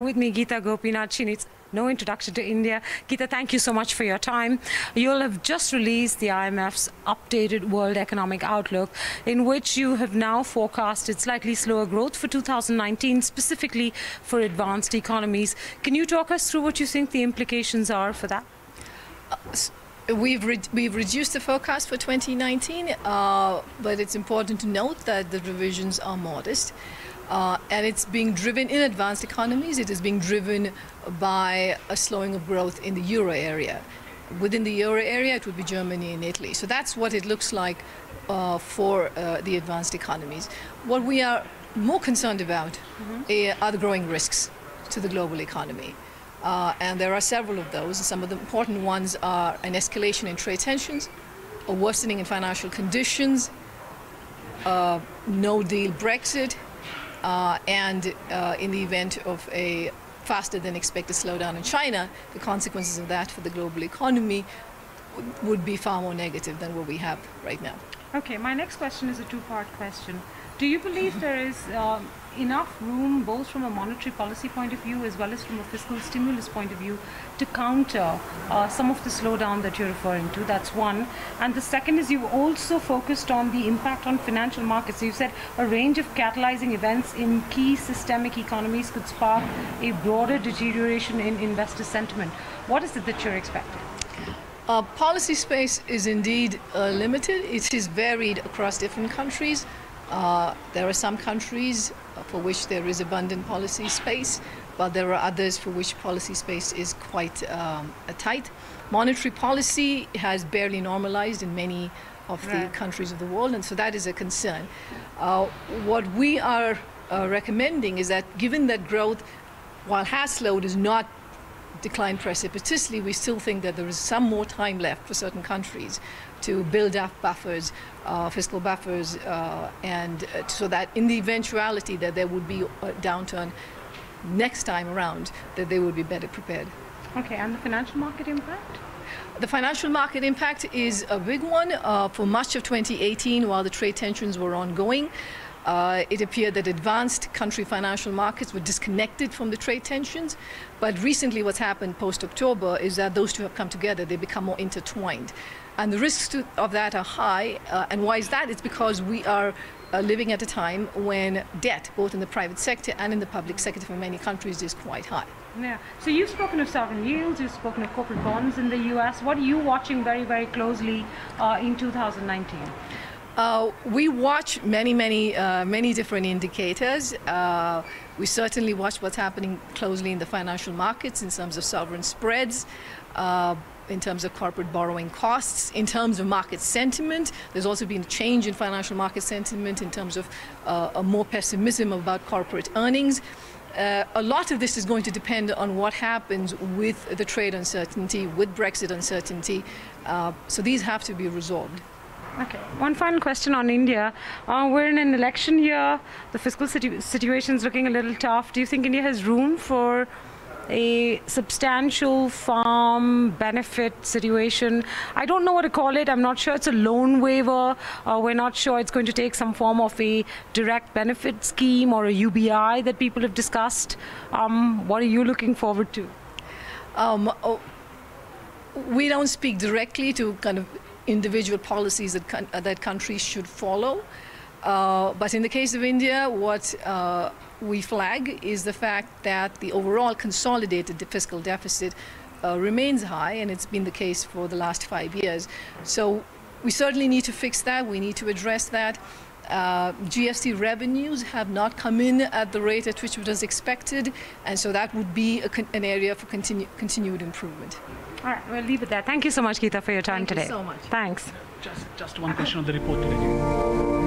With me, Gita Gopinath. She needs no introduction to India. Gita, thank you so much for your time. You'll have just released the IMF's updated World Economic Outlook, in which you have now forecasted slightly slower growth for 2019, specifically for advanced economies. Can you talk us through what you think the implications are for that? We've reduced the forecast for 2019, but it's important to note that the revisions are modest. And it's being driven in advanced economies. It is being driven by a slowing of growth in the euro area. Within the euro area, it would be Germany and Italy. So that's what it looks like for the advanced economies. What we are more concerned about are the growing risks to the global economy. And there are several of those. Some of the important ones are an escalation in trade tensions, a worsening in financial conditions, no-deal Brexit, and in the event of a faster than expected slowdown in China, the consequences of that for the global economy would be far more negative than what we have right now. Okay, my next question is a two-part question. Do you believe there is enough room, both from a monetary policy point of view as well as from a fiscal stimulus point of view, to counter some of the slowdown that you're referring to? That's one. And the second is, you've also focused on the impact on financial markets. So you've said a range of catalyzing events in key systemic economies could spark a broader deterioration in investor sentiment. What is it that you're expecting? Policy space is indeed limited. It is varied across different countries. There are some countries for which there is abundant policy space, but there are others for which policy space is quite tight. Monetary policy has barely normalized in many of the countries of the world, and so that is a concern. What we are recommending is that, given that growth, while has slowed, is not declined precipitously, we still think that there is some more time left for certain countries to build up buffers, fiscal buffers, and so that in the eventuality that there would be a downturn next time around, that they would be better prepared. Okay, and the financial market impact? The financial market impact is a big one. For much of 2018, while the trade tensions were ongoing, it appeared that advanced country financial markets were disconnected from the trade tensions. But recently what's happened post-October is that those two have come together. They become more intertwined. And the risks of that are high. And why is that? It's because we are living at a time when debt, both in the private sector and in the public sector for many countries, is quite high. Yeah. So you've spoken of sovereign yields, you've spoken of corporate bonds in the US. What are you watching very, very closely in 2019? We watch many different indicators. We certainly watch what's happening closely in the financial markets in terms of sovereign spreads, in terms of corporate borrowing costs, in terms of market sentiment. There's also been a change in financial market sentiment in terms of a more pessimism about corporate earnings. A lot of this is going to depend on what happens with the trade uncertainty, with Brexit uncertainty. So these have to be resolved. Okay. One final question on India. We're in an election year. The fiscal situation is looking a little tough. Do you think India has room for a substantial farm benefit situation? I don't know what to call it. I'm not sure it's a loan waiver. We're not sure it's going to take some form of a direct benefit scheme or a UBI that people have discussed. What are you looking forward to? We don't speak directly to kind of individual policies that countries should follow. But in the case of India, what we flag is the fact that the overall consolidated fiscal deficit remains high, and it's been the case for the last 5 years. So we certainly need to fix that. We need to address that. GST revenues have not come in at the rate at which it was expected, and so that would be an area for continued improvement. All right, we'll leave it there. Thank you so much, Gita, for your time today. Thank you so much. Thanks. Just one question on the report today.